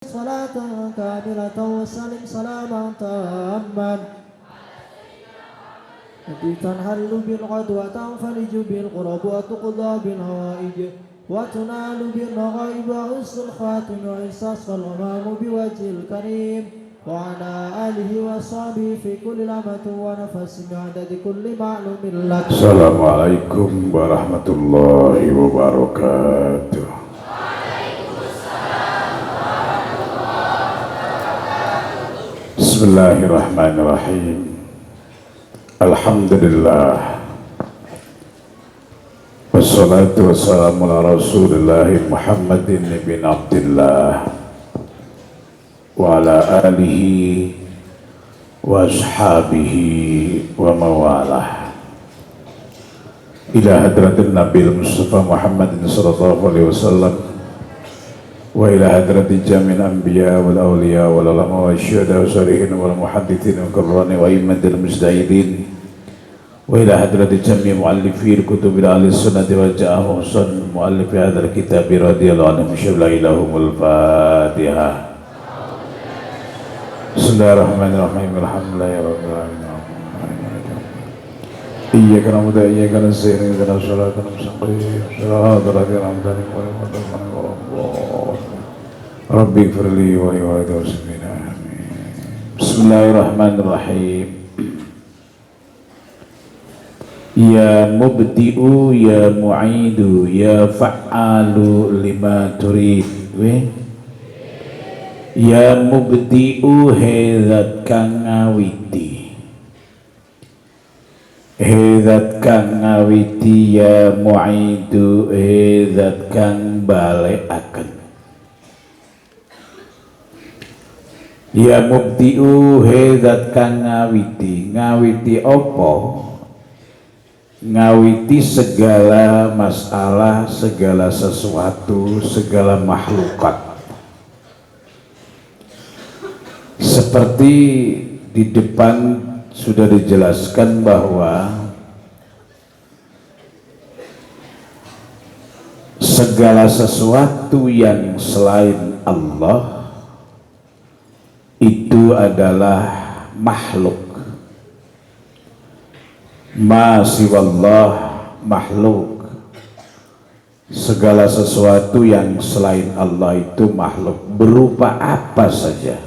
صلاة كاملة وسلم سلاما تاما التي تنهل بالعدوى تنفلج بالقرب وتقضى بالهوائج وتنال بالرغائب وحسن الخاتم وإحساس الغمام بوجه الكريم وعلى آله وصحبه في كل لمة ونفس بعدد كل معلوم لك. السلام عليكم ورحمة الله وبركاته. Bismillahirrahmanirrahim. Alhamdulillah. Wassalatu wassalamu ala Rasulillahi Muhammadin bin Abdillah wa ala alihi wa ashabihi wa mawalah ila hadratin Nabil Mustafa Muhammadin sallallahu alaihi wasallam wa ila hadrati jamil anbiya wal awliya wal ulama wa syuhada wa salihin wal muhaddithin wa qurrani wa immadil mujtahidin wa ila hadrati jami' muallifin kutubil ahli sunnati wal jamaah sun muallif hadzal kitab radhiyallahu anhu syallahumul fatihah. Bismillahirrahmanirrahim. Alhamdulillahi rabbil alamin. Iyyaka na'budu wa iyyaka nasta'in ihdinas siratal mustaqim siratal ladzina an'amta 'alaihim Rabbi ighfirli wa li walidayya amin. Bismillahirrahmanirrahim. Ya mubdi'u ya mu'idu ya fa'alu lima turid. Ya mubdi'u hedzat kang ngawiti, hedzat kang ngawiti, ya mu'idu hedzat kang balekaken. Ya mubdi'u hedzat kang ngawiti, ngawiti opo? Ngawiti segala masalah, segala sesuatu, segala makhlukat. Seperti di depan sudah dijelaskan bahwa segala sesuatu yang selain Allah itu adalah makhluk. Ma siwallah makhluk. Segala sesuatu yang selain Allah itu makhluk, berupa apa saja.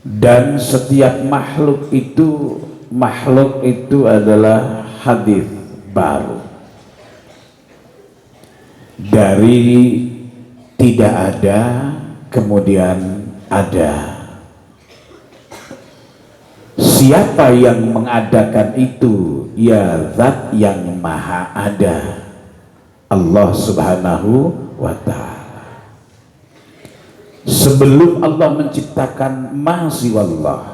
Dan setiap makhluk itu adalah hadits baru. Dari tidak ada kemudian ada. Siapa yang mengadakan itu? Ya zat yang maha ada, Allah subhanahu wa ta'ala. Sebelum Allah menciptakan ma siwallah,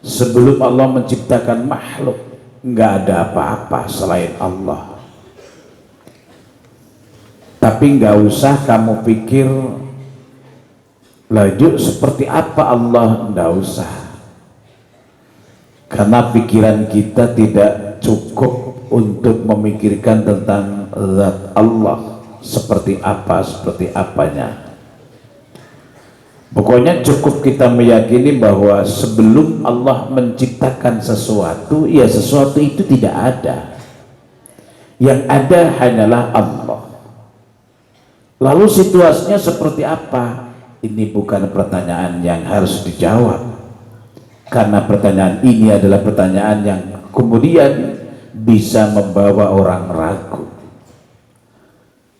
sebelum Allah menciptakan makhluk, nggak ada apa-apa selain Allah. Tapi nggak usah kamu pikir lanjut seperti apa Allah, nggak usah. Karena pikiran kita tidak cukup untuk memikirkan tentang zat Allah seperti apanya. Pokoknya cukup kita meyakini bahwa sebelum Allah menciptakan sesuatu, ya sesuatu itu tidak ada. Yang ada hanyalah Allah. Lalu situasinya seperti apa? Ini bukan pertanyaan yang harus dijawab. Karena pertanyaan ini adalah pertanyaan yang kemudian bisa membawa orang ragu.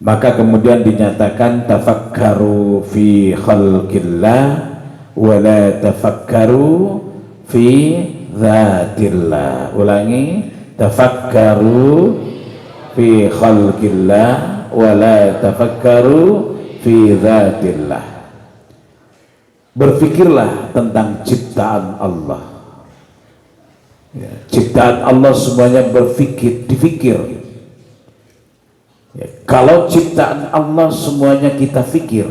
Maka kemudian dinyatakan tafakkaru fi khalqillah wa la tafakkaru fi dzatillah. Ulangi, tafakkaru fi khalqillah wa la tafakkaru fi dzatillah. Berfikirlah tentang ciptaan Allah. Ya, ciptaan Allah semuanya difikir. Ya, kalau ciptaan Allah semuanya kita fikir,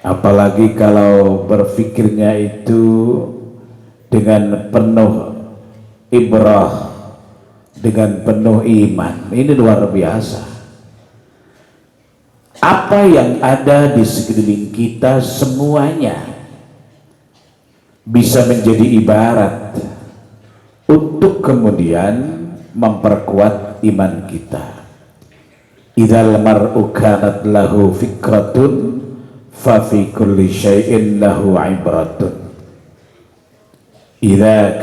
apalagi kalau berfikirnya itu dengan penuh ibrah, dengan penuh iman, ini luar biasa. apa yang ada di sekeliling kita semuanya bisa menjadi ibarat untuk kemudian memperkuat iman kita. Idzal mar'u kanat lahu fikratun fa fi kulli syai'in lahu ibratun. Idzal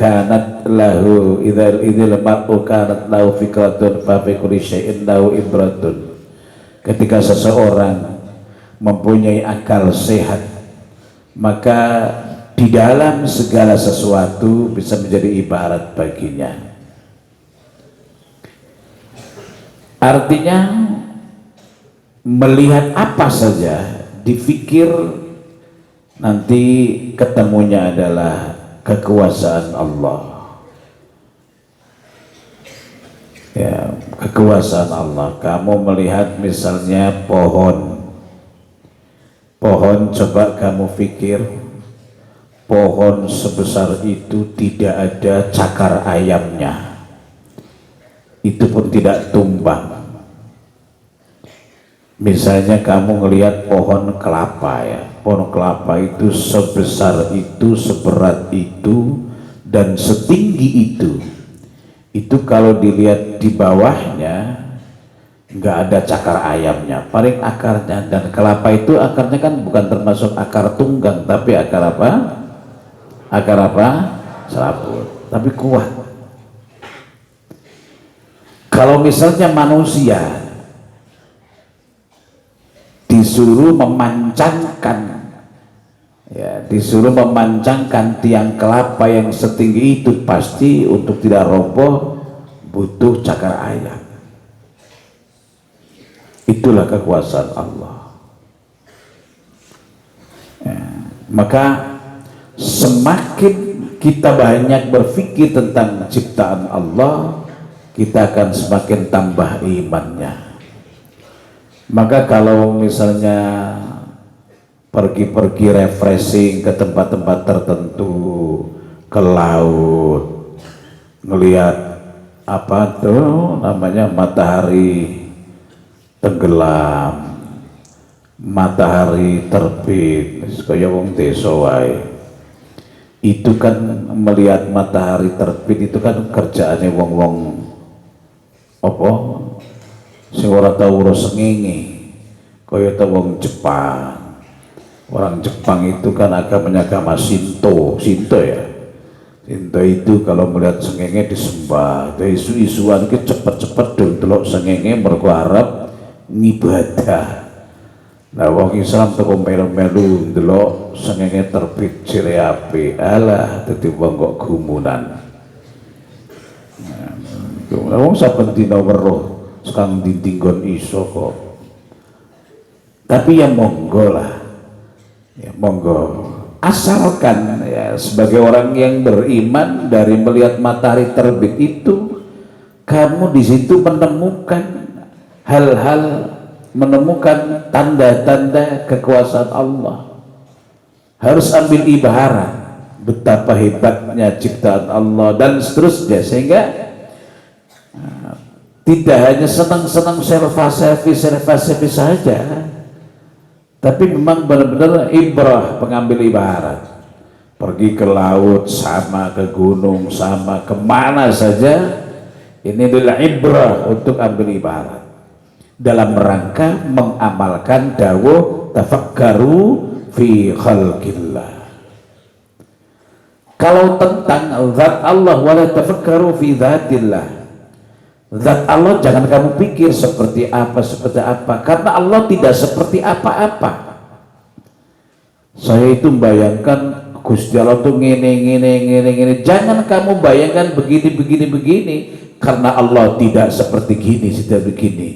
mar'u kanat lahu fikratun fa fi kulli syai'in lahu ibratun. Ketika seseorang mempunyai akal sehat, maka di dalam segala sesuatu bisa menjadi ibarat baginya. Artinya melihat apa saja dipikir nanti ketemunya adalah kekuasaan Allah. Ya, kekuasaan Allah. Kamu melihat misalnya pohon, coba kamu pikir, pohon sebesar itu tidak ada cakar ayamnya, itu pun tidak tumbang. Misalnya kamu ngelihat pohon kelapa, ya, pohon kelapa itu sebesar itu, seberat itu, dan setinggi itu kalau dilihat di bawahnya nggak ada cakar ayamnya, paling akarnya. Dan kelapa itu akarnya kan bukan termasuk akar tunggang, tapi akar apa? Akar apa? Serabut, tapi kuat. Kalau misalnya manusia disuruh memancangkan tiang kelapa yang setinggi itu, pasti untuk tidak roboh butuh cakar ayam. Itulah kekuasaan Allah. Ya, maka semakin kita banyak berpikir tentang ciptaan Allah, kita akan semakin tambah imannya. Maka kalau misalnya pergi-pergi refreshing ke tempat-tempat tertentu, ke laut, ngelihat apa tuh namanya, matahari tenggelam, matahari terbit, kaya wong desa wae. Itu kan melihat matahari terbit itu kan kerjaannya wong-wong apa sing ora tau urus sengenge, kaya ta wong Jepang. Orang Jepang itu kan agamanya agama Shinto ya. Shinto itu kalau melihat sengenge disembah, isu-isuan ke cepet-cepet dong delok sengenge mergo arep ngibadah. Nah wong Islam tuh melu-melu delok sengenge terbit cire api, alah dadi wong kok gumunan. Nah, wong saben dina weruh sekang dindinggon iso kok. Tapi ya monggo lah. Ya monggo, asalkan ya sebagai orang yang beriman, dari melihat matahari terbit itu kamu di situ menemukan hal-hal, menemukan tanda-tanda kekuasaan Allah. Harus ambil ibarat betapa hebatnya ciptaan Allah dan seterusnya, sehingga tidak hanya senang-senang selfie saja, tapi memang benar-benar ibrah, pengambil ibarat. Pergi ke laut sama, ke gunung sama, kemana saja, ini adalah ibrah untuk ambil ibarat dalam rangka mengamalkan dawuh tafakkaru fi khalqillah. Kalau tentang zat Allah, wala tafakkaru fi zatillah, zat Allah jangan kamu pikir seperti apa, karena Allah tidak seperti apa-apa. Saya itu membayangkan Gusti Allah tuh ngene. Jangan kamu bayangkan begini, karena Allah tidak seperti gini, tidak begini.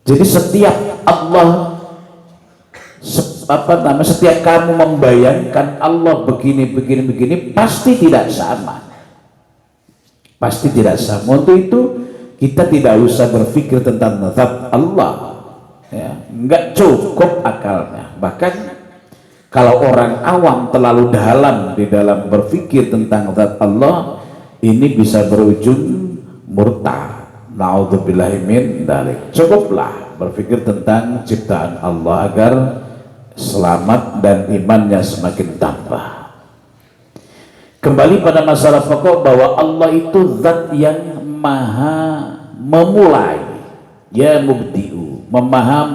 Jadi setiap Allah setiap kamu membayangkan Allah begini, pasti tidak sama. Pasti tidak sama. Untuk itu kita tidak usah berpikir tentang zat Allah, ya, nggak cukup akalnya. Bahkan kalau orang awam terlalu dalam di dalam berpikir tentang zat Allah, ini bisa berujung murtad. Naudzubillahi min dzalik. Cukuplah berpikir tentang ciptaan Allah agar selamat dan imannya semakin tambah. Kembali pada masalah pokok bahwa Allah itu zat yang maha memulai, ya mubdi'u, maha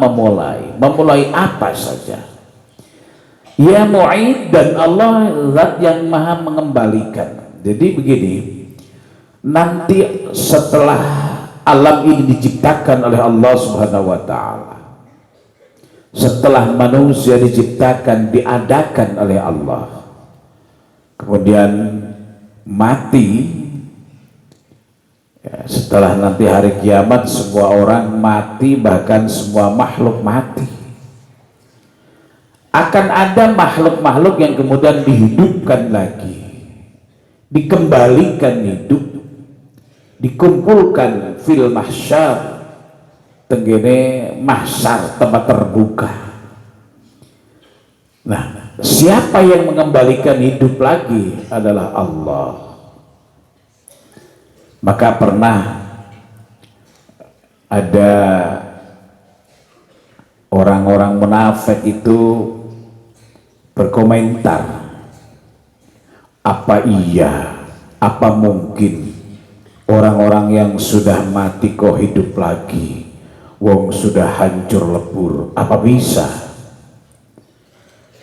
memulai apa saja. Ya mu'id, dan Allah zat yang maha mengembalikan. Jadi begini, nanti setelah alam ini diciptakan oleh Allah Subhanahu wa ta'ala, setelah manusia diciptakan, diadakan oleh Allah, kemudian mati, ya, setelah nanti hari kiamat semua orang mati, bahkan semua makhluk mati. Akan ada makhluk-makhluk yang kemudian dihidupkan lagi, dikembalikan hidup, dikumpulkan fil mahsyar, tenggene mahsyar, tempat terbuka. Nah, siapa yang mengembalikan hidup lagi adalah Allah. Maka pernah ada orang-orang munafik itu berkomentar, apa iya, apa mungkin orang-orang yang sudah mati kok hidup lagi, wong sudah hancur lebur, apa bisa?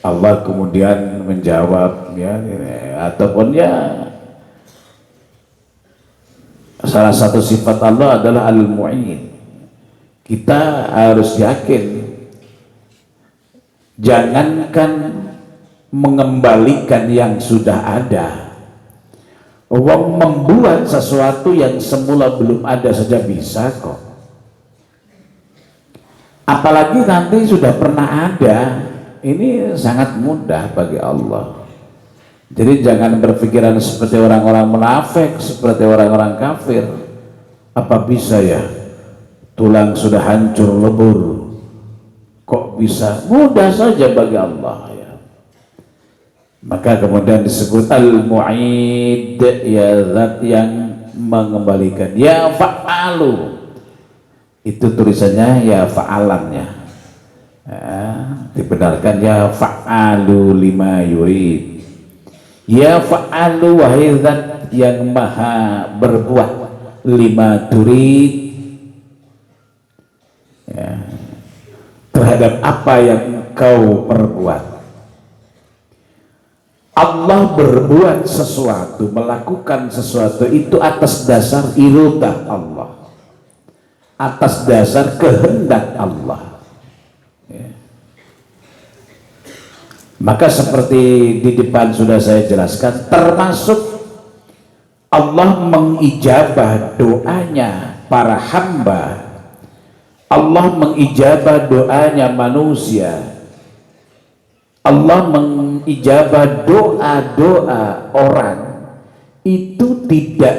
Allah kemudian menjawab, ya, ataupun ya, salah satu sifat Allah adalah al-mu'in. Kita harus yakin, jangankan mengembalikan yang sudah ada, wong membuat sesuatu yang semula belum ada saja bisa kok, apalagi nanti sudah pernah ada. Ini sangat mudah bagi Allah. Jadi jangan berpikiran seperti orang-orang munafik, seperti orang-orang kafir. Apa bisa ya, tulang sudah hancur lebur, kok bisa? Mudah saja bagi Allah ya. Maka kemudian disebut al-mu'id, ya zat yang mengembalikan. Ya fa'alu, itu tulisannya ya fa'alannya, ya, dibenarkan ya fa'alu lima yurid. Ya fa'alu, wahai zat yang maha berbuat, lima turid, ya, terhadap apa yang kau perbuat. Allah berbuat sesuatu, melakukan sesuatu itu atas dasar iradah Allah, atas dasar kehendak Allah, ya. Maka seperti di depan sudah saya jelaskan, termasuk Allah mengijabah doanya para hamba, Allah mengijabah doanya manusia, Allah mengijabah doa-doa orang, itu tidak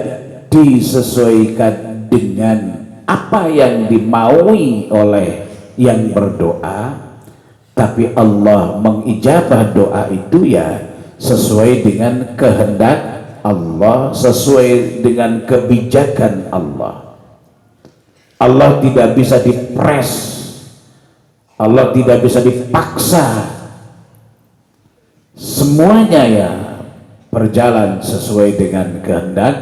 disesuaikan dengan apa yang dimaui oleh yang berdoa, tapi Allah mengijabah doa itu ya sesuai dengan kehendak Allah, sesuai dengan kebijakan Allah. Allah tidak bisa dipres, Allah tidak bisa dipaksa, semuanya ya berjalan sesuai dengan kehendak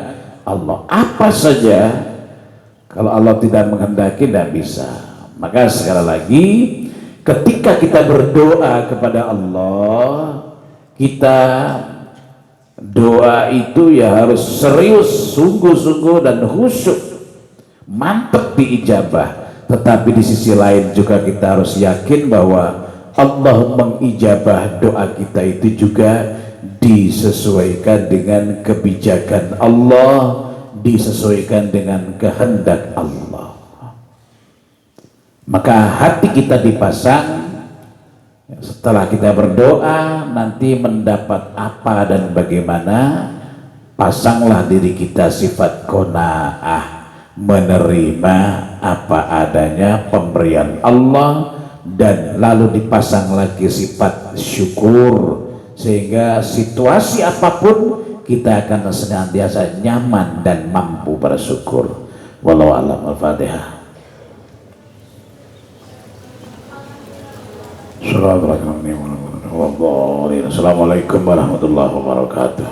Allah. Apa saja kalau Allah tidak menghendaki tidak bisa. Maka sekali lagi, ketika kita berdoa kepada Allah, kita doa itu ya harus serius, sungguh-sungguh dan khusyuk, mantap diijabah. Tetapi di sisi lain juga kita harus yakin bahwa Allah mengijabah doa kita itu juga disesuaikan dengan kebijakan Allah, disesuaikan dengan kehendak Allah. Maka hati kita dipasang, setelah kita berdoa nanti mendapat apa dan bagaimana, pasanglah diri kita sifat qanaah, menerima apa adanya pemberian Allah, dan lalu dipasang lagi sifat syukur, sehingga situasi apapun kita akan senantiasa nyaman dan mampu bersyukur. Wallahu a'lam. Al-Fatihah. Assalamualaikum warahmatullahi wabarakatuh.